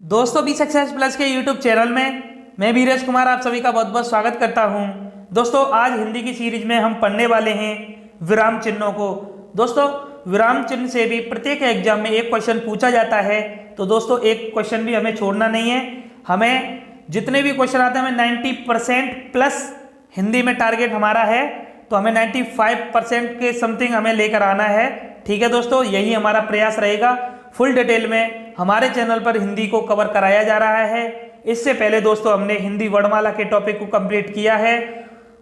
दोस्तों B success plus के YouTube channel में मैं बीरज कुमार आप सभी का बहुत बहुत स्वागत करता हूं। दोस्तों आज हिंदी की सीरीज में हम पढ़ने वाले हैं विराम चिन्हों को। दोस्तों विराम चिन्ह से भी प्रत्येक एग्जाम में एक क्वेश्चन पूछा जाता है, तो दोस्तों एक क्वेश्चन भी हमें छोड़ना नहीं है। हमें जितने भी क्वेश्चन आते हैं हमें 90% प्लस हिंदी में टारगेट हमारा है, तो हमें 95% के समथिंग हमें लेकर आना है। ठीक है दोस्तों, यही हमारा प्रयास रहेगा। फुल डिटेल में हमारे चैनल पर हिंदी को कवर कराया जा रहा है। इससे पहले दोस्तों हमने हिंदी वर्णमाला के टॉपिक को कंप्लीट किया है,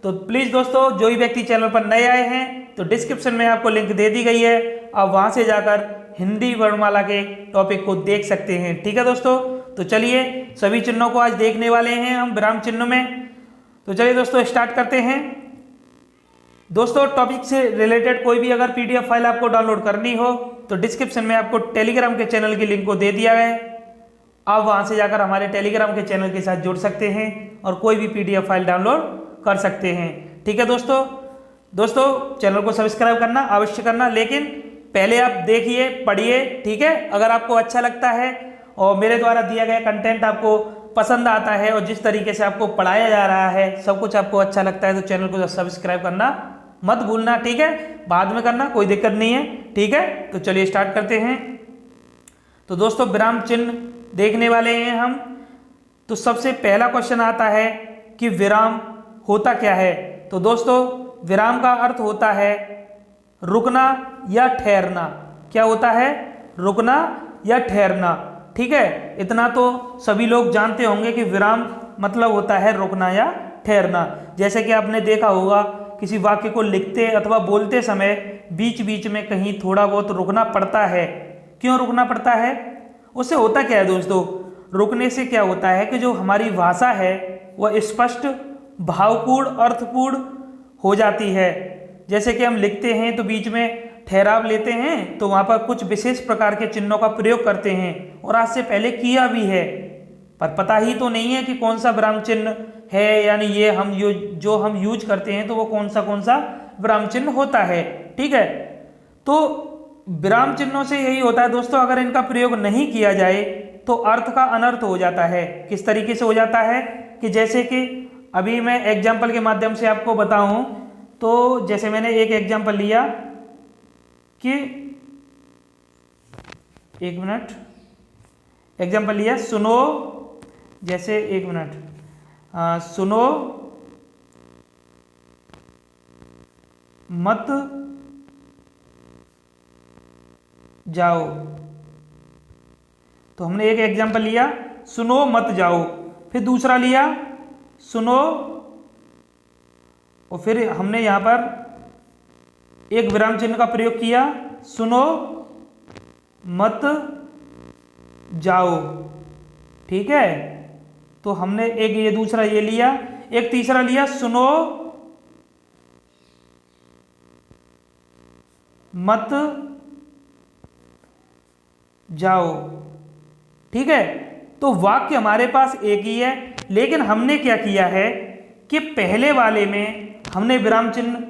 तो प्लीज़ दोस्तों जो भी व्यक्ति चैनल पर नए आए हैं तो डिस्क्रिप्शन में आपको लिंक दे दी गई है, आप वहां से जाकर हिंदी वर्णमाला के टॉपिक को देख सकते हैं। ठीक है दोस्तों, तो चलिए सभी चिन्हों को आज देखने वाले हैं हम विराम चिन्हों में। तो चलिए दोस्तों स्टार्ट करते हैं। दोस्तों टॉपिक से रिलेटेड कोई भी अगर पीडीएफ फाइल आपको डाउनलोड करनी हो तो डिस्क्रिप्शन में आपको टेलीग्राम के चैनल की लिंक को दे दिया है, आप वहां से जाकर हमारे टेलीग्राम के चैनल के साथ जुड़ सकते हैं और कोई भी पीडीएफ फाइल डाउनलोड कर सकते हैं। ठीक है दोस्तों चैनल को सब्सक्राइब करना अवश्य करना, लेकिन पहले आप देखिए पढ़िए। ठीक है, अगर आपको अच्छा लगता है और मेरे द्वारा दिया गया कंटेंट आपको पसंद आता है और जिस तरीके से आपको पढ़ाया जा रहा है सब कुछ आपको अच्छा लगता है, तो चैनल को सब्सक्राइब करना मत भूलना। ठीक है, बाद में करना कोई दिक्कत नहीं है। ठीक है, तो चलिए स्टार्ट करते हैं। तो दोस्तों विराम चिन्ह देखने वाले हैं हम। तो सबसे पहला क्वेश्चन आता है कि विराम होता क्या है। तो दोस्तों विराम का अर्थ होता है रुकना या ठहरना। क्या होता है? रुकना या ठहरना। ठीक है, इतना तो सभी लोग जानते होंगे कि विराम मतलब होता है रुकना या ठहरना। जैसे कि आपने देखा होगा किसी वाक्य को लिखते अथवा बोलते समय बीच बीच में कहीं थोड़ा बहुत रुकना पड़ता है। क्यों रुकना पड़ता है? उससे होता क्या है दोस्तों? रुकने से क्या होता है कि जो हमारी भाषा है वह स्पष्ट, भावपूर्ण, अर्थपूर्ण हो जाती है। जैसे कि हम लिखते हैं तो बीच में ठहराव लेते हैं, तो वहाँ पर कुछ विशेष प्रकार के चिन्हों का प्रयोग करते हैं और आज से पहले किया भी है, पर पता ही तो नहीं है कि कौन सा विराम चिन्ह है, यानी ये हम जो हम यूज करते हैं तो वो कौन सा विराम चिन्ह होता है। ठीक है, तो विराम चिन्हों से यही होता है दोस्तों, अगर इनका प्रयोग नहीं किया जाए तो अर्थ का अनर्थ हो जाता है। किस तरीके से हो जाता है कि जैसे कि अभी मैं एग्जाम्पल के माध्यम से आपको बताऊं, तो जैसे मैंने एक एग्जाम्पल लिया कि एक मिनट एग्जाम्पल लिया, सुनो, जैसे एक मिनट, सुनो मत जाओ। तो हमने एक एग्जाम्पल लिया सुनो मत जाओ, फिर दूसरा लिया सुनो, और फिर हमने यहां पर एक विराम चिन्ह का प्रयोग किया, सुनो मत जाओ। ठीक है, तो हमने एक ये दूसरा ये लिया, एक तीसरा लिया सुनो मत जाओ। ठीक है, तो वाक्य हमारे पास एक ही है, लेकिन हमने क्या किया है कि पहले वाले में हमने विराम चिन्ह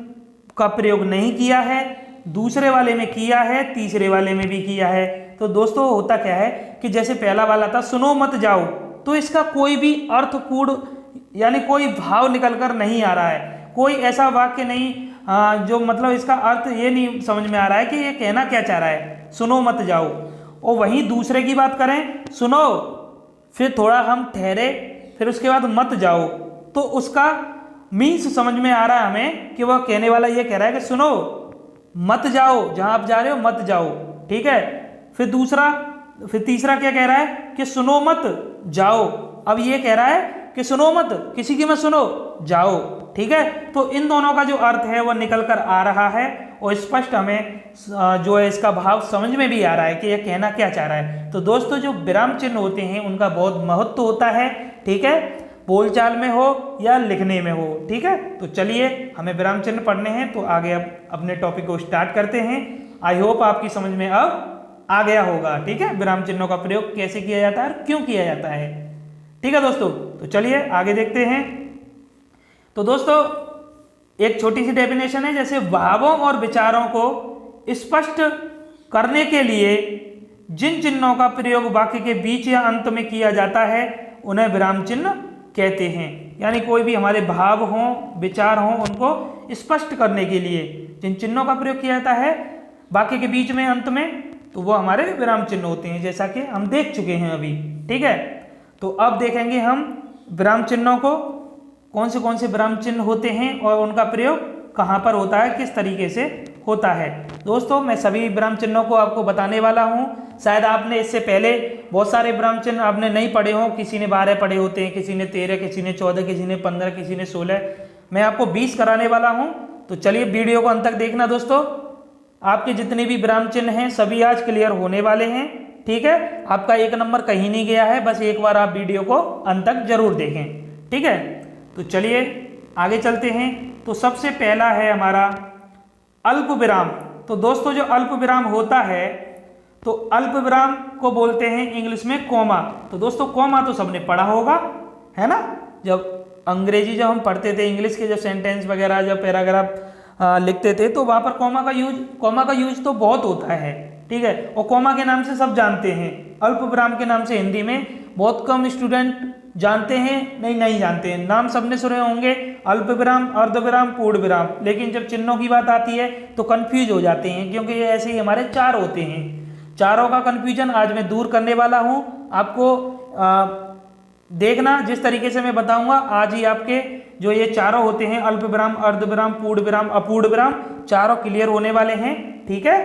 का प्रयोग नहीं किया है, दूसरे वाले में किया है, तीसरे वाले में भी किया है। तो दोस्तों होता क्या है कि जैसे पहला वाला था सुनो मत जाओ, तो इसका कोई भी अर्थपूर्ण यानी कोई भाव निकल कर नहीं आ रहा है, कोई ऐसा वाक्य नहीं जो मतलब इसका अर्थ ये नहीं समझ में आ रहा है कि ये कहना क्या चाह रहा है, सुनो मत जाओ। और वहीं दूसरे की बात करें, सुनो, फिर थोड़ा हम ठहरे, फिर उसके बाद मत जाओ, तो उसका मीन्स समझ में आ रहा है हमें कि वह कहने वाला ये कह रहा है कि सुनो मत जाओ, जहां आप जा रहे हो मत जाओ। ठीक है, फिर तीसरा क्या कह रहा है कि सुनो मत जाओ, अब ये कह रहा है कि सुनो मत, किसी की मत सुनो, जाओ। ठीक है, तो इन दोनों का जो अर्थ है वह निकल कर आ रहा है और स्पष्ट हमें जो है इसका भाव समझ में भी आ रहा है कि यह कहना क्या चाह रहा है। तो दोस्तों जो विराम चिन्ह होते हैं उनका बहुत महत्व होता है। ठीक है, बोलचाल में हो या लिखने में हो। ठीक है, तो चलिए हमें विराम चिन्ह पढ़ने हैं, तो आगे अब अपने टॉपिक को स्टार्ट करते हैं। आई होप आपकी समझ में अब आ गया होगा। ठीक है, विराम चिन्हों का प्रयोग कैसे किया जाता है और क्यों किया जाता है। ठीक है दोस्तों, तो चलिए आगे देखते हैं। तो दोस्तों एक छोटी सी डेफिनेशन है, जैसे भावों और विचारों को स्पष्ट करने के लिए जिन चिन्हों का प्रयोग वाक्य के बीच या अंत में किया जाता है उन्हें विराम चिन्ह कहते हैं। यानी कोई भी हमारे भाव हों, विचार हों, उनको स्पष्ट करने के लिए जिन चिन्हों का प्रयोग किया जाता है वाक्य के बीच में, अंत में, तो वो हमारे विराम चिन्ह होते हैं, जैसा कि हम देख चुके हैं अभी। ठीक है, तो अब देखेंगे हम विराम चिन्हों को, कौन से विराम चिन्ह होते हैं और उनका प्रयोग कहाँ पर होता है, किस तरीके से होता है। दोस्तों मैं सभी विराम चिन्हों को आपको बताने वाला हूँ। शायद आपने इससे पहले बहुत सारे विराम चिन्ह आपने नहीं पढ़े हों, किसी ने 12 पढ़े होते हैं, किसी ने 13, किसी ने 14, किसी ने 15, किसी ने 16। मैं आपको 20 कराने वाला हूँ। तो चलिए वीडियो को अंत तक देखना दोस्तों। आपके जितने भी विराम चिन्ह हैं सभी आज क्लियर होने वाले हैं। ठीक है, आपका 1 नंबर कहीं नहीं गया है, बस एक बार आप वीडियो को अंत तक जरूर देखें। ठीक है, तो चलिए आगे चलते हैं। तो सबसे पहला है हमारा अल्प विराम। तो दोस्तों जो अल्प विराम होता है, तो अल्प विराम को बोलते हैं इंग्लिश में कॉमा। तो दोस्तों कॉमा तो सबने पढ़ा होगा, है ना। जब अंग्रेजी जब हम पढ़ते थे, इंग्लिश के जब सेंटेंस वगैरह, जब पैराग्राफ लिखते थे, तो वहाँ पर कॉमा का यूज तो बहुत होता है। ठीक है, और कॉमा के नाम से सब जानते हैं। अल्प विराम के नाम से हिंदी में बहुत कम स्टूडेंट जानते हैं, नहीं जानते हैं। नाम सबने सुने होंगे, अल्प विराम, अर्ध विराम, पूर्ण विराम, लेकिन जब चिन्हों की बात आती है तो कंफ्यूज हो जाते हैं, क्योंकि ये ऐसे ही हमारे 4 होते हैं। चारों का कंफ्यूजन आज मैं दूर करने वाला हूँ। आपको देखना, जिस तरीके से मैं बताऊंगा आज ही आपके जो ये चारों होते हैं, अल्प विराम, अर्ध विराम, पूर्ण विराम, अपूर्ण विराम, चारों क्लियर होने वाले हैं। ठीक है,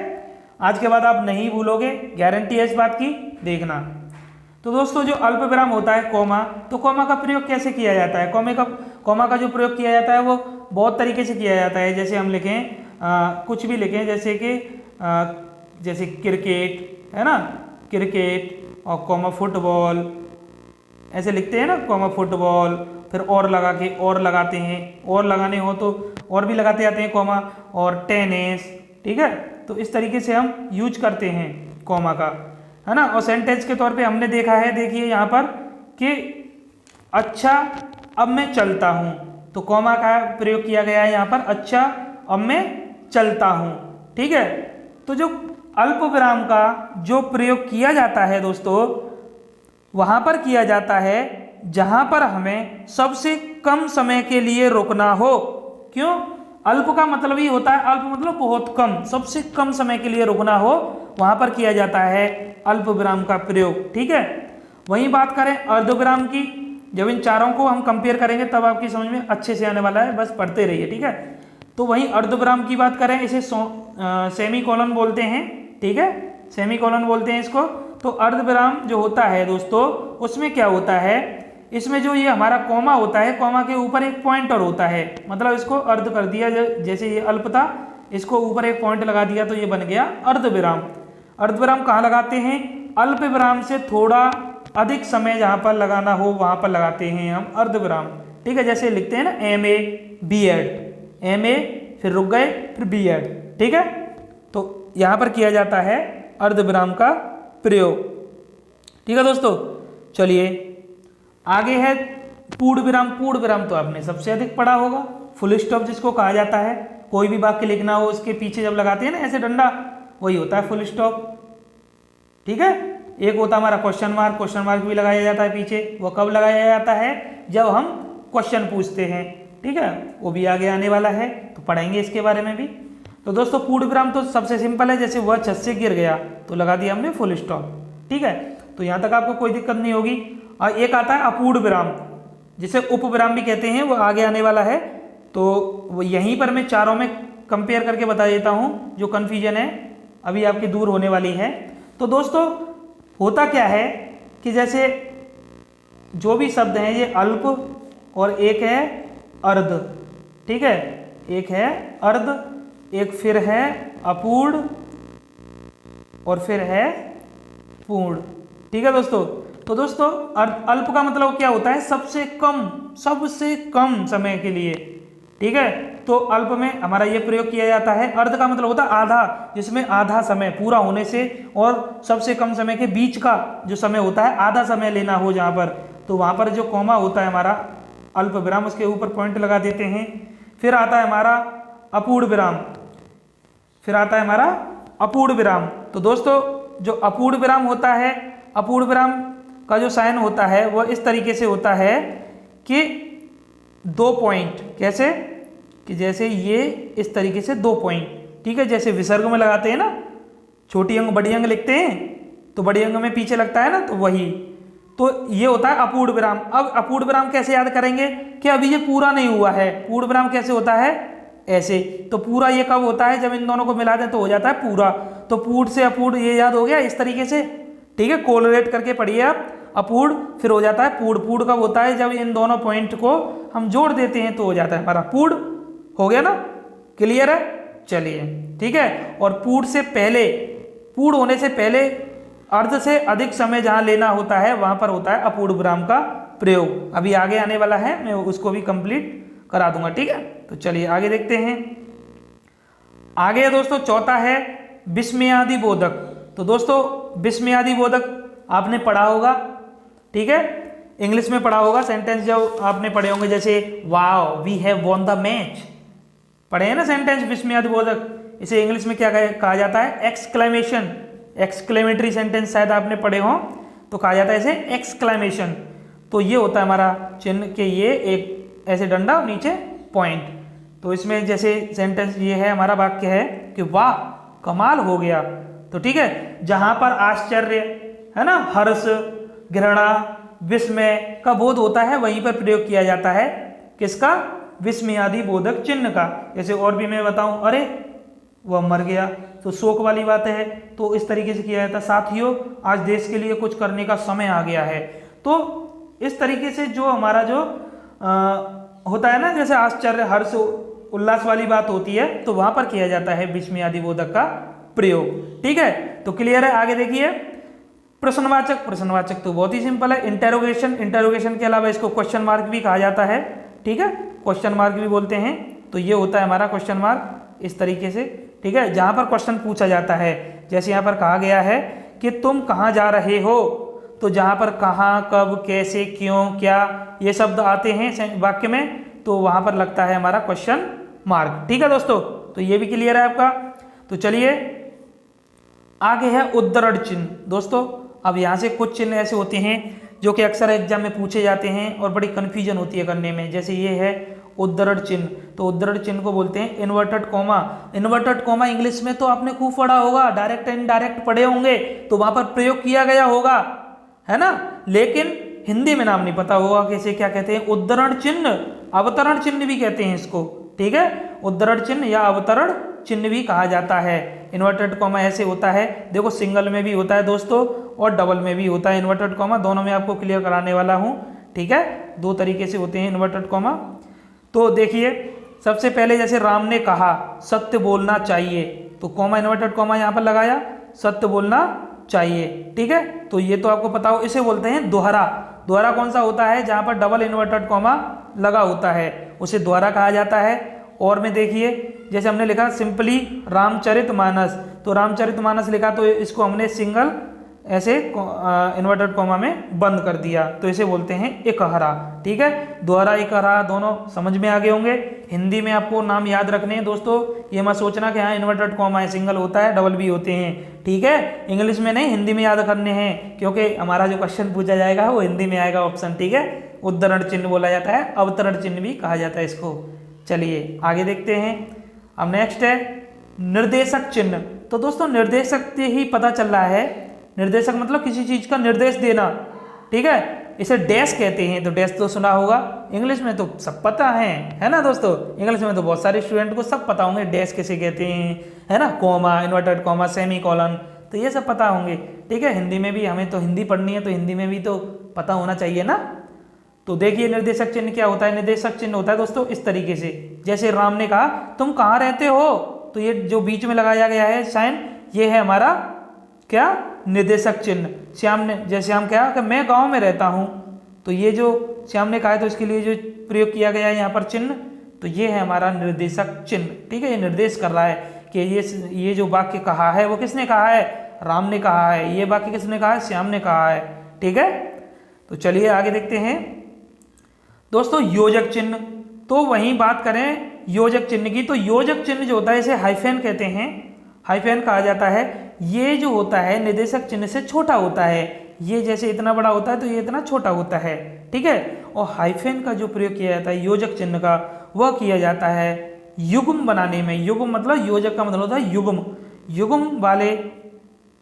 आज के बाद आप नहीं भूलोगे, गारंटी है इस बात की, देखना। तो दोस्तों जो अल्प विराम होता है कॉमा, तो कॉमा का प्रयोग कैसे किया जाता है? कॉमा का जो प्रयोग किया जाता है वो बहुत तरीके से किया जाता है। जैसे हम लिखें कुछ भी लिखें, जैसे कि जैसे क्रिकेट, है ना, क्रिकेट, और कॉमा फुटबॉल, ऐसे लिखते हैं ना, कॉमा फुटबॉल, फिर और लगा के और लगाते हैं, और लगाने हो तो और भी लगाते जाते हैं कॉमा, और टेनिस। ठीक है, तो इस तरीके से हम यूज करते हैं कॉमा का, है ना। और सेंटेंस के तौर पे हमने देखा है, देखिए यहाँ पर कि अच्छा अब मैं चलता हूँ, तो कॉमा का प्रयोग किया गया है यहाँ पर, अच्छा अब मैं चलता हूँ। ठीक है, तो जो अल्प विराम का जो प्रयोग किया जाता है दोस्तों, वहाँ पर किया जाता है जहाँ पर हमें सबसे कम समय के लिए रुकना हो। क्यों? अल्प का मतलब ही होता है, अल्प मतलब बहुत कम, सबसे कम समय के लिए रुकना हो, वहाँ पर किया जाता है अल्प विराम का प्रयोग। ठीक है, वहीं बात करें अर्ध विराम की, जब इन चारों को हम कंपेयर करेंगे तब आपकी समझ में अच्छे से आने वाला है, बस पढ़ते रहिए। ठीक है, तो वहीं अर्ध विराम की बात करें, इसे सेमी कॉलन बोलते हैं। ठीक है, सेमी कॉलन बोलते हैं इसको। तो अर्ध विराम जो होता है दोस्तों, उसमें क्या होता है, इसमें जो ये हमारा कॉमा होता है, कॉमा के ऊपर एक पॉइंटर होता है, मतलब इसको अर्ध कर दिया, जैसे ये अल्प था, इसको ऊपर एक पॉइंट लगा दिया तो ये बन गया अर्ध विराम। अर्ध विराम कहाँ लगाते हैं? अल्प विराम से थोड़ा अधिक समय जहाँ पर लगाना हो वहाँ पर लगाते हैं हम अर्ध विराम। ठीक है, जैसे लिखते हैं ना MA B.Ed, MA फिर रुक गए, फिर B.Ed। ठीक है, तो यहाँ पर किया जाता है अर्ध विराम का प्रयोग। ठीक है दोस्तों, चलिए आगे है पूर्ण विराम। पूर्ण विराम तो आपने सबसे अधिक पढ़ा होगा, फुल स्टॉप जिसको कहा जाता है। कोई भी वाक्य लिखना हो उसके पीछे जब लगाते हैं ना ऐसे डंडा, वही होता है फुल स्टॉप। ठीक है, एक होता है हमारा क्वेश्चन मार्क भी लगाया जाता है पीछे। वो कब लगाया जाता है? जब हम क्वेश्चन पूछते हैं। ठीक है, वो भी आगे आने वाला है, तो पढ़ेंगे इसके बारे में भी। तो दोस्तों पूर्ण विराम तो सबसे सिंपल है, जैसे वह छत से गिर गया तो लगा दिया हमने फुल स्टॉप। ठीक है, तो यहाँ तक आपको कोई दिक्कत नहीं होगी। और एक आता है अपूर्ण विराम, जिसे उप विराम भी कहते हैं, वो आगे आने वाला है। तो वो यहीं पर मैं चारों में कंपेयर करके बता देता हूँ, जो कन्फ्यूजन है अभी आपकी दूर होने वाली है। तो दोस्तों होता क्या है कि जैसे जो भी शब्द हैं ये अल्प, और एक है अर्ध। ठीक है, एक है अर्ध, एक फिर है अपूर्ण, और फिर है पूर्ण। ठीक है दोस्तों, तो दोस्तों अल्प का मतलब क्या होता है? सबसे कम समय के लिए। ठीक है, तो अल्प में हमारा ये प्रयोग किया जाता है। अर्ध का मतलब होता है आधा, जिसमें आधा समय पूरा होने से और सबसे कम समय के बीच का जो समय होता है, आधा समय लेना हो जहाँ पर, तो वहाँ पर जो कॉमा होता है हमारा अल्प विराम, उसके ऊपर पॉइंट लगा देते हैं। फिर आता है हमारा अपूर्ण विराम, तो दोस्तों जो अपूर्ण विराम होता है, अपूर्ण विराम का जो साइन होता है वो इस तरीके से होता है कि 2 पॉइंट, कैसे कि जैसे ये इस तरीके से 2 पॉइंट, ठीक है, जैसे विसर्ग में लगाते हैं ना, छोटी अंग बड़ी अंग लिखते हैं तो बड़ी अंग में पीछे लगता है ना, तो वही, तो ये होता है अपूर्ण विराम। अब अपूर्ण विराम कैसे याद करेंगे कि अभी ये पूरा नहीं हुआ है, पूर्ण विराम कैसे होता है, ऐसे। तो पूरा ये कब होता है, जब इन दोनों को मिला दें तो हो जाता है पूरा। तो पूर्ण से अपूर्ण ये याद हो गया इस तरीके से, ठीक है, कोलरेट करके पढ़िए आप, अपूर्ण फिर हो जाता है पूर्ण। पूर्ण कब होता है, जब इन दोनों पॉइंट को हम जोड़ देते हैं तो हो जाता है हमारा पूर्ण। हो गया ना, क्लियर है, चलिए ठीक है। और पूर्ण से पहले, पूर्ण होने से पहले अर्ध से अधिक समय जहां लेना होता है वहां पर होता है अपूर्ण विराम का प्रयोग। अभी आगे आने वाला है, मैं उसको भी कंप्लीट करा दूंगा, ठीक है। तो चलिए आगे देखते हैं। आगे दोस्तों चौथा है विस्मयादि बोधक। तो दोस्तों विस्मयादि बोधक आपने पढ़ा होगा, ठीक है, इंग्लिश में पढ़ा होगा। सेंटेंस जब आपने पढ़े होंगे, जैसे wow we have won the match, पढ़े हैं ना सेंटेंस विस्मयादि बोधक। इसे इंग्लिश में क्या कहा जाता है, एक्सक्लेमेशन, एक्सक्लेमेटरी सेंटेंस शायद आपने पढ़े हो, तो कहा जाता है इसे एक्सक्लेमेशन। तो ये होता है हमारा चिन्ह के ये एक ऐसे डंडा और नीचे पॉइंट। तो इसमें जैसे सेंटेंस ये है, हमारा वाक्य है कि वाह कमाल हो गया। तो ठीक है, जहां पर आश्चर्य है ना, हर्ष, घृणा, विस्मय का बोध होता है वहीं पर प्रयोग किया जाता है किसका, विस्मयादि बोधक चिन्ह का। जैसे और भी मैं बताऊं, अरे वह मर गया, तो शोक वाली बात है, तो इस तरीके से किया जाता है। साथियों आज देश के लिए कुछ करने का समय आ गया है। तो इस तरीके से जो हमारा जो होता है ना, जैसे आश्चर्य, हर्ष, उल्लास वाली बात होती है, तो वहां पर किया जाता है विस्मयादि बोधक का प्रयोग, ठीक है। तो क्लियर है, आगे देखिए। प्रश्नवाचक, प्रश्नवाचक तो बहुत ही सिंपल है। इंटेरोगेशन, इंटेरोगेशन के अलावा इसको क्वेश्चन मार्क भी कहा जाता है, ठीक है, क्वेश्चन मार्क भी बोलते हैं। तो ये होता है हमारा क्वेश्चन मार्क इस तरीके से, ठीक है, जहां पर क्वेश्चन पूछा जाता है। जैसे यहाँ पर कहा गया है कि तुम कहाँ जा रहे हो, तो जहां पर कहाँ, कब, कैसे, क्यों, क्या ये शब्द आते हैं वाक्य में, तो वहां पर लगता है हमारा क्वेश्चन मार्क, ठीक है दोस्तों। तो ये भी क्लियर है आपका। तो चलिए आगे है उद्धरण चिन्ह। दोस्तों अब यहाँ से कुछ चिन्ह ऐसे होते हैं जो कि अक्सर एग्जाम में पूछे जाते हैं और बड़ी कन्फ्यूजन होती है करने में। जैसे ये है उद्धरण चिन्ह, तो उद्धरण चिन्ह को बोलते हैं inverted comma. Inverted comma English में तो आपने खूब पढ़ा होगा, डायरेक्ट एंड इनडायरेक्ट पढ़े होंगे, तो वहां पर प्रयोग किया गया होगा, है ना, लेकिन हिंदी में नाम नहीं पता होगा कि इसे क्या कहते हैं। उद्धरण चिन्ह, अवतरण चिन्ह भी कहते हैं इसको, ठीक है, उद्धरण चिन्ह या अवतरण चिन्ह भी कहा जाता है। इन्वर्टेड कॉमा ऐसे होता है, देखो सिंगल में भी होता है दोस्तों और डबल में भी होता है इन्वर्टेड कॉमा, दोनों में आपको क्लियर कराने वाला हूं, ठीक है। दो तरीके से होते हैं इन्वर्टेड कॉमा। तो देखिए सबसे पहले जैसे राम ने कहा सत्य बोलना चाहिए, तो कॉमा इन्वर्टेड कॉमा यहाँ पर लगाया, सत्य बोलना चाहिए, ठीक है। तो ये तो आपको पता हो, इसे बोलते हैं दोहरा। दोहरा कौन सा होता है, जहाँ पर डबल इन्वर्टेड कॉमा लगा होता है उसे दोहरा कहा जाता है। और में देखिए जैसे हमने लिखा सिंपली रामचरितमानस, तो रामचरितमानस लिखा तो इसको हमने सिंगल ऐसे इन्वर्टेड कॉमा में बंद कर दिया, तो इसे बोलते हैं इकहरा, ठीक है। दोहरा इकहरा दोनों समझ में आ गए होंगे। हिंदी में आपको नाम याद रखने हैं दोस्तों, ये मत सोचना कि हाँ इन्वर्टेड कॉमा है, सिंगल होता है, डबल भी होते हैं, ठीक है। इंग्लिश में नहीं, हिंदी में याद करने हैं, क्योंकि हमारा जो क्वेश्चन पूछा जाएगा वो हिंदी में आएगा ऑप्शन, ठीक है। उद्धरण चिन्ह बोला जाता है, अवतरण चिन्ह भी कहा जाता है इसको। चलिए आगे देखते हैं। अब नेक्स्ट है निर्देशक चिन्ह। तो दोस्तों निर्देशक से ही पता चल रहा है, निर्देशक मतलब किसी चीज का निर्देश देना, ठीक है, इसे डैश कहते हैं। तो डैश तो सुना होगा, इंग्लिश में तो सब पता है ना दोस्तों, इंग्लिश में तो बहुत सारे स्टूडेंट को सब पता होंगे डैश किसे कहते हैं, है ना, comma, inverted comma, semi colon, तो ये सब पता होंगे, ठीक है। हिंदी में भी हमें तो हिंदी पढ़नी है, तो हिंदी में भी तो पता होना चाहिए ना। तो देखिए निर्देशक चिन्ह क्या होता है। निर्देशक चिन्ह होता है दोस्तों इस तरीके से, जैसे राम ने कहा तुम कहाँ रहते हो, तो ये जो बीच में लगाया गया है साइन, ये है हमारा क्या, निर्देशक चिन्ह। श्याम ने, जैसे श्याम कहा कि मैं गांव में रहता हूं, तो ये जो श्याम ने कहा है तो इसके लिए जो प्रयोग किया गया है यहाँ पर चिन्ह, तो ये है हमारा निर्देशक चिन्ह, ठीक है। ये निर्देश कर रहा है कि ये जो वाक्य कहा है वो किसने कहा है, राम ने कहा है, ये वाक्य किसने कहा है, श्याम ने कहा है, ठीक है। तो चलिए आगे देखते हैं दोस्तों योजक चिन्ह। तो वहीं बात करें योजक चिन्ह की, तो योजक चिन्ह जो होता है इसे हाइफेन कहते हैं, हाइफेन कहा जाता है। ये जो होता है निर्देशक चिन्ह से छोटा होता है। ये जैसे इतना बड़ा होता है तो ये इतना छोटा होता है, ठीक है। और हाइफेन का जो प्रयोग किया जाता है योजक चिन्ह का, वह किया जाता है युग्म बनाने में। युग्म मतलब योजक का मतलब होता है युग्म, युग्म वाले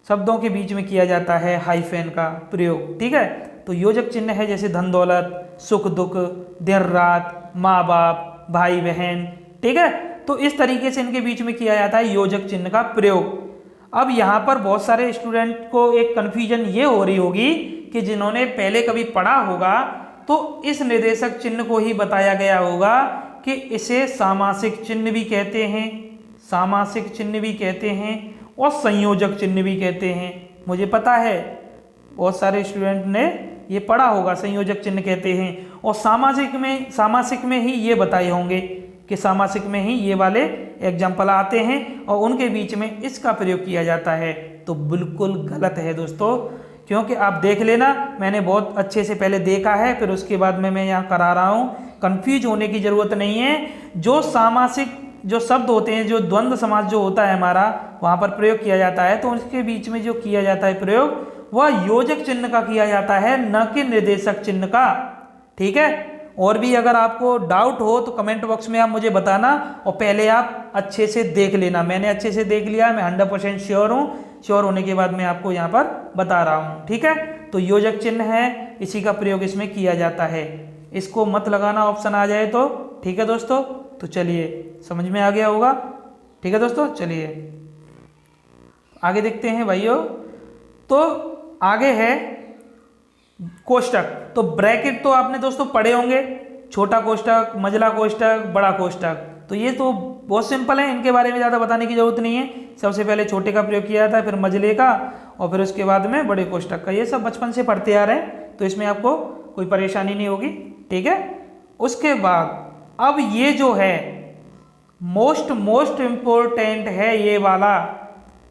शब्दों के बीच में किया जाता है हाइफेन का प्रयोग, ठीक है। तो योजक चिन्ह है जैसे धन दौलत, सुख दुख, दिन रात, माँ बाप, भाई बहन, ठीक है। तो इस तरीके से इनके बीच में किया जाता है योजक चिन्ह का प्रयोग। अब यहाँ पर बहुत सारे स्टूडेंट को एक कन्फ्यूजन ये हो रही होगी कि जिन्होंने पहले कभी पढ़ा होगा तो इस निर्देशक चिन्ह को ही बताया गया होगा कि इसे सामासिक चिन्ह भी कहते हैं, सामासिक चिन्ह भी कहते हैं और संयोजक चिन्ह भी कहते हैं। मुझे पता है बहुत सारे स्टूडेंट ने ये पढ़ा होगा, संयोजक चिन्ह कहते हैं। और सामासिक में ही ये बताए होंगे कि सामासिक में ही ये वाले एग्जाम्पल आते हैं और उनके बीच में इसका प्रयोग किया जाता है। तो बिल्कुल गलत है दोस्तों, क्योंकि आप देख लेना, मैंने बहुत अच्छे से पहले देखा है, फिर उसके बाद में मैं यहाँ करा रहा हूँ। कंफ्यूज होने की ज़रूरत नहीं है। जो सामासिक जो शब्द होते हैं, जो द्वंद्व समास जो होता है हमारा, वहाँ पर प्रयोग किया जाता है, तो उसके बीच में जो किया जाता है प्रयोग, वह योजक चिन्ह का किया जाता है, न कि निर्देशक चिन्ह का, ठीक है। और भी अगर आपको डाउट हो तो कमेंट बॉक्स में आप मुझे बताना, और पहले आप अच्छे से देख लेना। मैंने अच्छे से देख लिया, मैं 100% श्योर हूँ। श्योर होने के बाद मैं आपको यहाँ पर बता रहा हूँ, ठीक है। तो योजक चिन्ह है, इसी का प्रयोग इसमें किया जाता है। इसको मत लगाना ऑप्शन आ जाए तो, ठीक है दोस्तों। तो चलिए, समझ में आ गया होगा, ठीक है दोस्तों। चलिए आगे देखते हैं भाइयों। तो आगे है कोष्टक। तो ब्रैकेट तो आपने दोस्तों पढ़े होंगे, छोटा कोष्टक, मझला कोष्टक, बड़ा कोष्टक। तो ये तो बहुत सिंपल है, इनके बारे में ज़्यादा बताने की जरूरत नहीं है। सबसे पहले छोटे का प्रयोग किया जाता है, फिर मझले का, और फिर उसके बाद में बड़े कोष्टक का। ये सब बचपन से पढ़ते आ रहे हैं, तो इसमें आपको कोई परेशानी नहीं होगी, ठीक है। उसके बाद अब ये जो है मोस्ट इम्पोर्टेंट है, ये वाला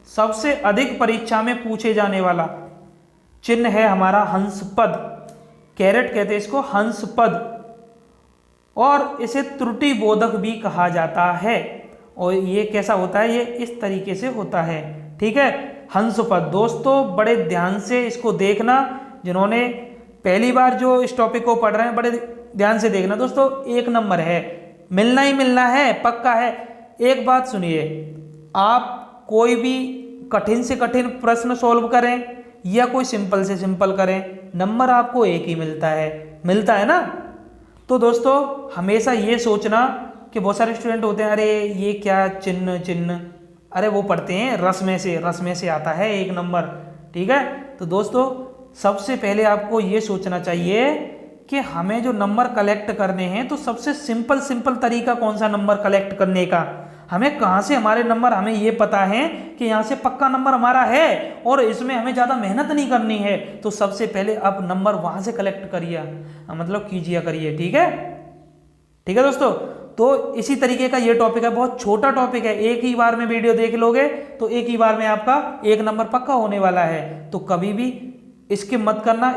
सबसे अधिक परीक्षा में पूछे जाने वाला चिन्ह है हमारा हंस पद। कैरेट कहते हैं इसको, हंस पद, और इसे त्रुटि बोधक भी कहा जाता है। और ये कैसा होता है, ये इस तरीके से होता है, ठीक है। हंस पद दोस्तों बड़े ध्यान से इसको देखना, जिन्होंने पहली बार जो इस टॉपिक को पढ़ रहे हैं बड़े ध्यान से देखना दोस्तों। 1 नंबर है, मिलना ही मिलना है, पक्का है। एक बात सुनिए, आप कोई भी कठिन से कठिन प्रश्न सॉल्व करें या कोई सिंपल से सिंपल करें, नंबर आपको एक ही मिलता है ना। तो दोस्तों हमेशा ये सोचना कि बहुत सारे स्टूडेंट होते हैं, अरे ये क्या चिन्ह, अरे वो पढ़ते हैं रस में से आता है 1 नंबर, ठीक है। तो दोस्तों सबसे पहले आपको ये सोचना चाहिए कि हमें जो नंबर कलेक्ट करने हैं, तो सबसे सिंपल तरीका कौन सा नंबर कलेक्ट करने का, हमें कहाँ से हमारे नंबर, हमें ये पता है कि यहाँ से पक्का नंबर हमारा है और इसमें हमें ज़्यादा मेहनत नहीं करनी है। तो सबसे पहले आप नंबर वहाँ से कलेक्ट करिए, मतलब करिए, ठीक है दोस्तों। तो इसी तरीके का ये टॉपिक है, बहुत छोटा टॉपिक है, एक ही बार में वीडियो देख लोगे तो एक ही बार में आपका 1 नंबर पक्का होने वाला है। तो कभी भी इसके मत करना।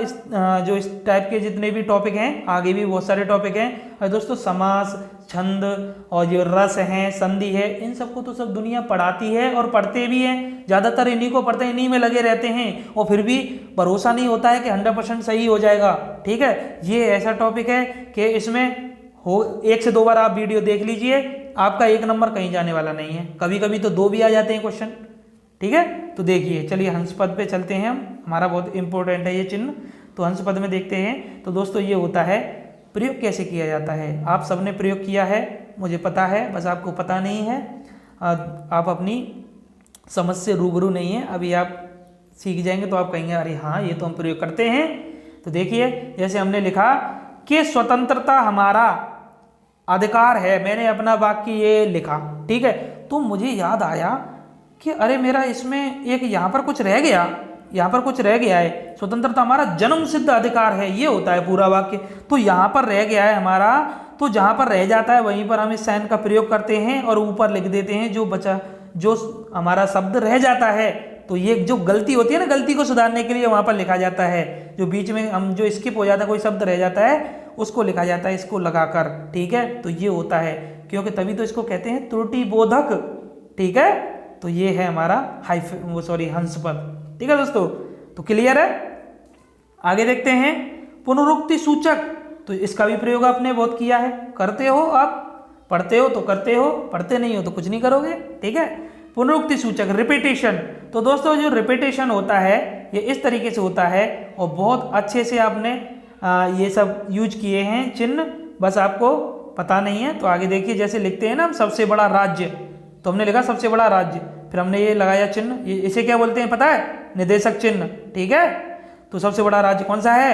जो इस टाइप के जितने भी टॉपिक हैं, आगे भी बहुत सारे टॉपिक हैं और दोस्तों, समास, छंद और जो रस हैं, संधि है, इन सबको तो सब दुनिया पढ़ाती है और पढ़ते भी हैं। ज़्यादातर इन्हीं को पढ़ते हैं, इन्हीं में लगे रहते हैं, और फिर भी भरोसा नहीं होता है कि 100% सही हो जाएगा, ठीक है। ये ऐसा टॉपिक है कि इसमें 1 से 2 बार आप वीडियो देख लीजिए, आपका 1 नंबर कहीं जाने वाला नहीं है। कभी कभी तो 2 भी आ जाते हैं क्वेश्चन, ठीक है। तो देखिए, चलिए हंस पद पे चलते हैं हम, हमारा बहुत इंपॉर्टेंट है ये चिन्ह। तो हंस पद में देखते हैं। तो दोस्तों ये होता है, प्रयोग कैसे किया जाता है, आप सबने प्रयोग किया है, मुझे पता है, बस आपको पता नहीं है, आप अपनी समझ से रूबरू नहीं है। अभी आप सीख जाएंगे तो आप कहेंगे अरे हाँ, ये तो हम प्रयोग करते हैं। तो देखिए, जैसे हमने लिखा कि स्वतंत्रता हमारा अधिकार है, मैंने अपना वाक्य ये लिखा, ठीक है। तो मुझे याद आया कि अरे मेरा इसमें एक यहाँ पर कुछ रह गया है, स्वतंत्रता हमारा जन्म सिद्ध अधिकार है, ये होता है पूरा वाक्य। तो यहाँ पर रह गया है हमारा, तो जहाँ पर रह जाता है वहीं पर हम इस साइन का प्रयोग करते हैं और ऊपर लिख देते हैं जो हमारा शब्द रह जाता है। तो ये जो गलती होती है ना, गलती को सुधारने के लिए वहाँ पर लिखा जाता है। जो बीच में हम जो स्किप हो जाता है, कोई शब्द रह जाता है, उसको लिखा जाता है इसको लगाकर, ठीक है। तो ये होता है, क्योंकि तभी तो इसको कहते हैं त्रुटि बोधक, ठीक है। तो ये है हमारा हंस पद। ठीक है दोस्तों, तो क्लियर है। आगे देखते हैं पुनरुक्ति सूचक, तो इसका भी प्रयोग आपने बहुत किया है, करते हो आप, पढ़ते हो तो करते हो, पढ़ते नहीं हो तो कुछ नहीं करोगे। ठीक है, पुनरुक्ति सूचक रिपीटेशन, तो दोस्तों जो रिपीटेशन होता है ये इस तरीके से होता है और बहुत अच्छे से आपने ये सब यूज किए हैं चिन्ह, बस आपको पता नहीं है। तो आगे देखिए, जैसे लिखते हैं ना हम सबसे बड़ा राज्य, तो हमने लिखा सबसे बड़ा राज्य, फिर हमने ये लगाया चिन्ह, ये इसे क्या बोलते हैं पता है? निर्देशक चिन्ह। ठीक है, तो सबसे बड़ा राज्य कौन सा है?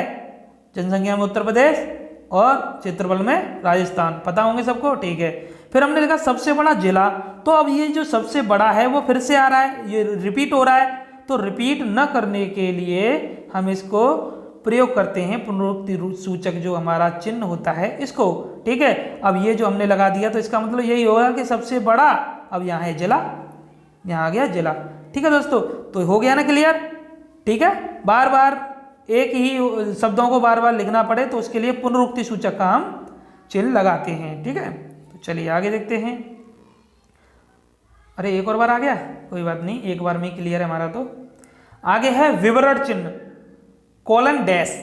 जनसंख्या में उत्तर प्रदेश और क्षेत्रफल में राजस्थान, पता होंगे सबको। ठीक है, फिर हमने लिखा सबसे बड़ा जिला, तो अब ये जो सबसे बड़ा है वो फिर से आ रहा है, ये रिपीट हो रहा है, तो रिपीट न करने के लिए हम इसको प्रयोग करते हैं पुनरुक्ति सूचक जो हमारा चिन्ह होता है इसको। ठीक है, अब ये जो हमने लगा दिया तो इसका मतलब यही होगा कि सबसे बड़ा, अब यहाँ है जिला, यहाँ आ गया जिला। ठीक है दोस्तों, तो हो गया ना क्लियर। ठीक है, बार बार एक ही शब्दों को बार बार लिखना पड़े तो उसके लिए पुनरुक्ति सूचक का हम चिन्ह लगाते हैं। ठीक है, तो चलिए आगे देखते हैं। अरे एक और बार आ गया, कोई बात नहीं, एक बार में क्लियर है हमारा। तो आगे है विवरण चिन्ह, कॉलन डैश।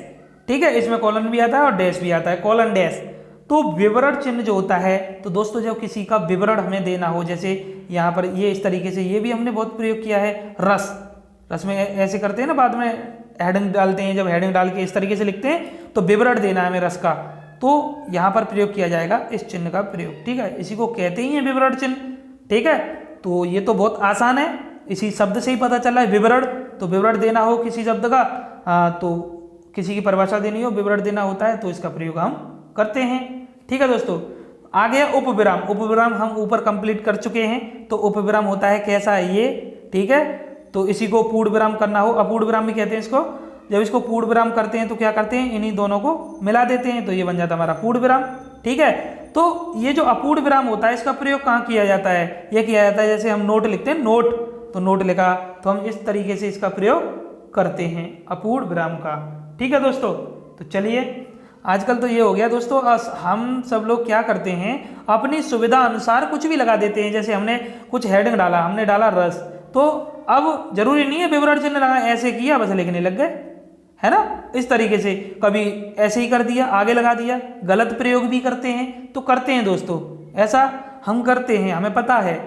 ठीक है, इसमें कॉलन भी आता है और डैश भी आता है, कॉलन डैश। तो विवरण चिन्ह जो होता है, तो दोस्तों जब किसी का विवरण हमें देना हो, जैसे यहाँ पर ये इस तरीके से, ये भी हमने बहुत प्रयोग किया है, रस में ऐसे करते हैं ना, बाद में हेडिंग डालते हैं, जब हेडिंग डाल के इस तरीके से लिखते हैं तो विवरण देना है हमें रस का, तो यहाँ पर प्रयोग किया जाएगा इस चिन्ह का प्रयोग। ठीक है, इसी को कहते ही है विवरण चिन्ह। ठीक है, तो ये तो बहुत आसान है, इसी शब्द से ही पता चल रहा है विवरण। तो विवरण देना हो किसी शब्द का, तो किसी की परिभाषा देनी हो, विवरण देना होता है, तो इसका प्रयोग हम करते हैं। ठीक है दोस्तों, आगे उपविराम। उपविराम हम ऊपर कंप्लीट कर चुके हैं, तो उपविराम होता है कैसा है ये। ठीक है, तो इसी को पूर्ण विराम करना हो, अपूर्ण विराम भी कहते हैं इसको। जब इसको पूर्ण विराम करते हैं तो क्या करते हैं, इन्हीं दोनों को मिला देते हैं, तो ये बन जाता है हमारा पूर्ण विराम। ठीक है, तो ये जो अपूर्ण विराम होता है इसका प्रयोग कहाँ किया जाता है? ये किया जाता है जैसे हम नोट लिखते हैं, नोट, तो नोट लिखा, तो हम इस तरीके से इसका प्रयोग करते हैं अपूर्ण विराम का। ठीक है दोस्तों, तो चलिए आजकल तो ये हो गया दोस्तों, हम सब लोग क्या करते हैं, अपनी सुविधा अनुसार कुछ भी लगा देते हैं। जैसे हमने कुछ हेडिंग डाला, हमने डाला रस, तो अब जरूरी नहीं है विवरण चिन्ह लगा, ऐसे किया बस लिखने लग गए, है ना। इस तरीके से कभी ऐसे ही कर दिया, आगे लगा दिया, गलत प्रयोग भी करते हैं, तो करते हैं दोस्तों, ऐसा हम करते हैं, हमें पता है।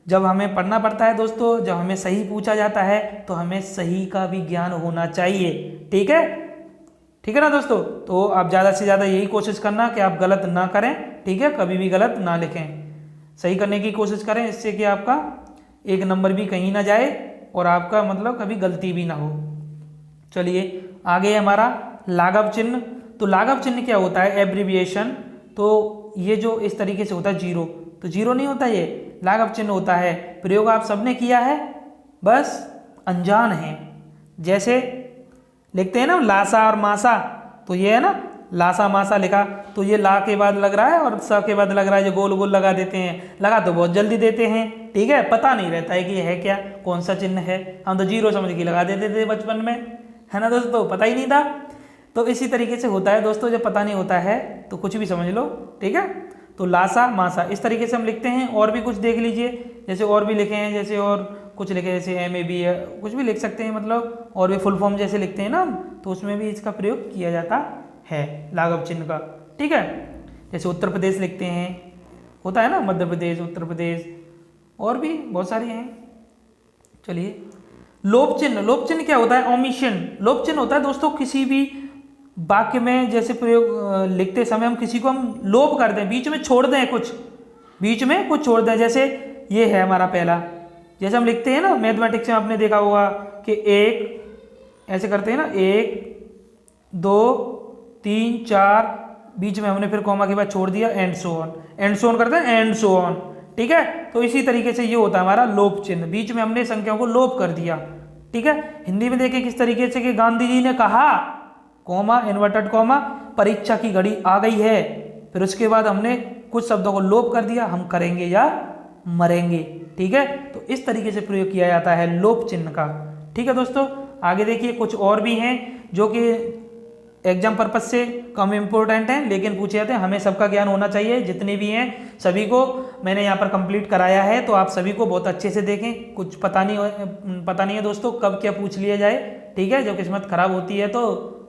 जब हमें पढ़ना पड़ता है दोस्तों, जब हमें सही पूछा जाता है तो हमें सही का भी ज्ञान होना चाहिए। ठीक है, ठीक है ना दोस्तों। तो आप ज़्यादा से ज़्यादा यही कोशिश करना कि आप गलत ना करें। ठीक है, कभी भी गलत ना लिखें, सही करने की कोशिश करें, इससे कि आपका एक नंबर भी कहीं ना जाए और आपका मतलब कभी गलती भी ना हो। चलिए आगे हमारा लाघव चिन्ह। तो लाघव चिन्ह क्या होता है? एब्रीविएशन। तो ये जो इस तरीके से होता है जीरो, तो जीरो नहीं होता, ये लाघव चिन्ह होता है। प्रयोग आप सबने किया है, बस अनजान है। जैसे लिखते हैं ना लासा और मासा, तो ये है ना लासा मासा लिखा, तो ये ला के बाद लग रहा है और सा के बाद लग रहा है, जो गोल गोल लगा देते हैं, लगा तो बहुत जल्दी देते हैं। ठीक है, पता नहीं रहता है कि ये है क्या, कौन सा चिन्ह है, हम तो जीरो समझ के लगा देते थे बचपन में, है ना दोस्तों, पता ही नहीं था। तो इसी तरीके से होता है दोस्तों, जब पता नहीं होता है तो कुछ भी समझ लो। ठीक है, तो लासा मासा इस तरीके से हम लिखते हैं। और भी कुछ देख लीजिए, जैसे और भी लिखे हैं, जैसे और कुछ लिखे, जैसे MAB है, कुछ भी लिख सकते हैं, मतलब और भी फुल फॉर्म जैसे लिखते हैं ना, तो उसमें भी इसका प्रयोग किया जाता है लाघव चिन्ह का। ठीक है, जैसे उत्तर प्रदेश लिखते हैं, होता है ना मध्य प्रदेश, उत्तर प्रदेश, और भी बहुत सारी हैं। चलिए लोप चिन्ह। लोप चिन्ह क्या होता है? ओमिशन। लोप चिन्ह होता है दोस्तों किसी भी वाक्य में, जैसे प्रयोग लिखते समय हम किसी को हम लोप कर दें, बीच में छोड़ दें, कुछ बीच में कुछ छोड़ दें। जैसे ये है हमारा पहला, जैसे हम लिखते हैं ना मैथमेटिक्स में, आपने देखा होगा कि एक ऐसे करते हैं ना, 1 2 3 4, बीच में हमने फिर कॉमा के बाद छोड़ दिया, and so on. And so on करते हैं, एंड सो ऑन। ठीक है, तो इसी तरीके से ये होता है हमारा लोप चिन्ह, बीच में हमने संख्याओं को लोप कर दिया। ठीक है, हिंदी में देखिए किस तरीके से कि गांधी जी ने कहा, कॉमा इन्वर्टेड कॉमा, परीक्षा की घड़ी आ गई है, फिर उसके बाद हमने कुछ शब्दों को लोप कर दिया, हम करेंगे या मरेंगे। ठीक है, तो इस तरीके से प्रयोग किया जाता है लोप चिन्ह का। ठीक है दोस्तों, आगे देखिए कुछ और भी हैं जो कि एग्जाम पर्पज से कम इम्पोर्टेंट हैं, लेकिन पूछे जाते हैं, हमें सबका ज्ञान होना चाहिए, जितने भी हैं सभी को मैंने यहाँ पर कंप्लीट कराया है, तो आप सभी को बहुत अच्छे से देखें। कुछ पता नहीं है दोस्तों कब क्या पूछ लिया जाए, ठीक है। जो किस्मत खराब होती है तो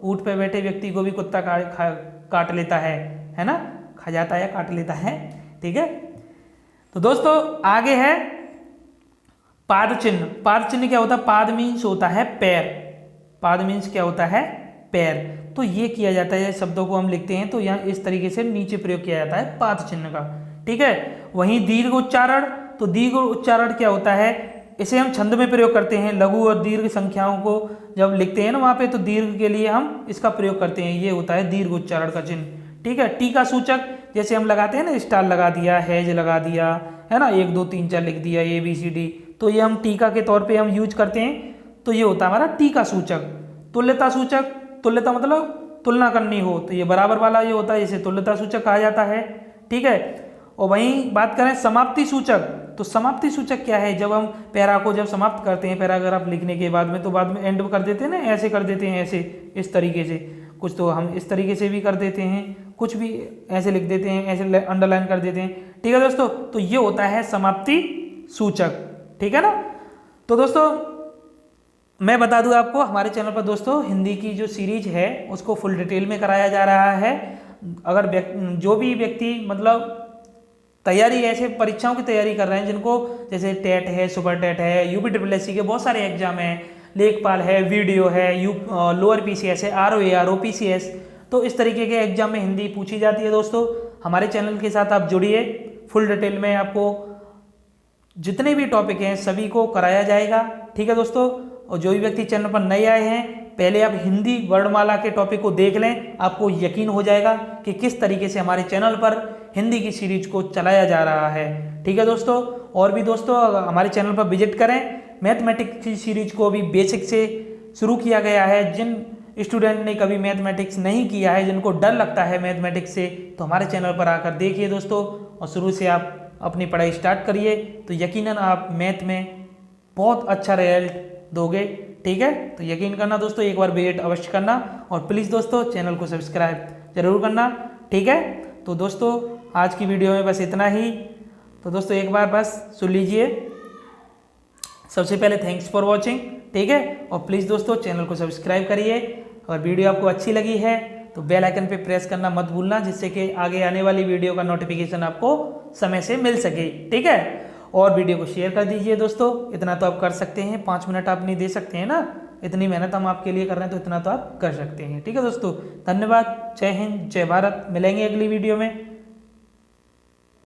ऊँट पे बैठे व्यक्ति को भी कुत्ता काट लेता है ना, खा जाता है, काट लेता है, ठीक है। तो दोस्तों आगे है पाद चिन्ह। पाद चिन्ह क्या होता है? पाद मीन्स होता है पैर। पाद मीन्स क्या होता है? पैर। तो ये किया जाता है, शब्दों को हम लिखते हैं तो यहाँ इस तरीके से नीचे प्रयोग किया जाता है पाद चिन्ह का, ठीक है। वहीं दीर्घ उच्चारण, तो दीर्घ उच्चारण क्या होता है? इसे हम छंद में प्रयोग करते हैं। लघु और दीर्घ संख्याओं को जब लिखते हैं ना वहाँ पे, तो दीर्घ के लिए हम इसका प्रयोग करते हैं। ये होता है दीर्घ उच्चारण का चिन्ह, ठीक है। टीका सूचक जैसे हम लगाते हैं ना, स्टार लगा दिया, हैज लगा दिया, है ना, 1 2 3 4 लिख दिया, ABCD, तो ये हम टीका के तौर पे हम यूज करते हैं। तो ये होता है हमारा टीका सूचक। तुल्यता सूचक, तुल्यता मतलब तुलना करनी हो, तो ये बराबर वाला ये होता है, इसे तुल्यता सूचक कहा जाता है, ठीक है। और वहीं बात करें समाप्ति सूचक, तो समाप्ति सूचक क्या है? जब हम पैरा को जब समाप्त करते हैं, पैराग्राफ लिखने के बाद में, तो बाद में एंड कर देते हैं ना, ऐसे कर देते हैं, ऐसे इस तरीके से। कुछ तो हम इस तरीके से भी कर देते हैं, कुछ भी ऐसे लिख देते हैं, ऐसे अंडरलाइन कर देते हैं, ठीक है दोस्तों। तो ये होता है समाप्ति सूचक, ठीक है ना। तो दोस्तों मैं बता दूं आपको, हमारे चैनल पर दोस्तों हिंदी की जो सीरीज है उसको फुल डिटेल में कराया जा रहा है। अगर जो भी व्यक्ति मतलब तैयारी, ऐसे परीक्षाओं की तैयारी कर रहे हैं जिनको, जैसे टेट है, सुपर टेट है, UPSSC के बहुत सारे एग्जाम हैं, लेखपाल है, वीडियो है, लोअर PCS है, RO PCS, तो इस तरीके के एग्जाम में हिंदी पूछी जाती है दोस्तों। हमारे चैनल के साथ आप जुड़िए, फुल डिटेल में आपको जितने भी टॉपिक हैं सभी को कराया जाएगा, ठीक है दोस्तों। और जो भी व्यक्ति चैनल पर नए आए हैं, पहले आप हिंदी वर्णमाला के टॉपिक को देख लें, आपको यकीन हो जाएगा कि किस तरीके से हमारे चैनल पर हिंदी की सीरीज को चलाया जा रहा है, ठीक है दोस्तों। और भी दोस्तों हमारे चैनल पर विजिट करें। मैथमेटिक्स की सीरीज को अभी बेसिक से शुरू किया गया है। जिन स्टूडेंट ने कभी मैथमेटिक्स नहीं किया है, जिनको डर लगता है मैथमेटिक्स से, तो हमारे चैनल पर आकर देखिए दोस्तों, और शुरू से आप अपनी पढ़ाई स्टार्ट करिए, तो यकीनन आप मैथ में बहुत अच्छा रिजल्ट दोगे, ठीक है। तो यकीन करना दोस्तों, एक बार विजिट अवश्य करना, और प्लीज़ दोस्तों चैनल को सब्सक्राइब जरूर करना, ठीक है। तो दोस्तों आज की वीडियो में बस इतना ही। तो दोस्तों एक बार बस सुन लीजिए, सबसे पहले थैंक्स फॉर वॉचिंग, ठीक है। और प्लीज़ दोस्तों चैनल को सब्सक्राइब करिए। और वीडियो आपको अच्छी लगी है तो बेल आइकन पे प्रेस करना मत भूलना, जिससे कि आगे आने वाली वीडियो का नोटिफिकेशन आपको समय से मिल सके, ठीक है। और वीडियो को शेयर कर दीजिए दोस्तों, इतना तो आप कर सकते हैं, 5 मिनट आप नहीं दे सकते हैं ना, इतनी मेहनत हम आपके लिए कर रहे हैं, तो इतना तो आप कर सकते हैं, ठीक है दोस्तों। धन्यवाद, जय हिंद, जय भारत, मिलेंगे अगली वीडियो में।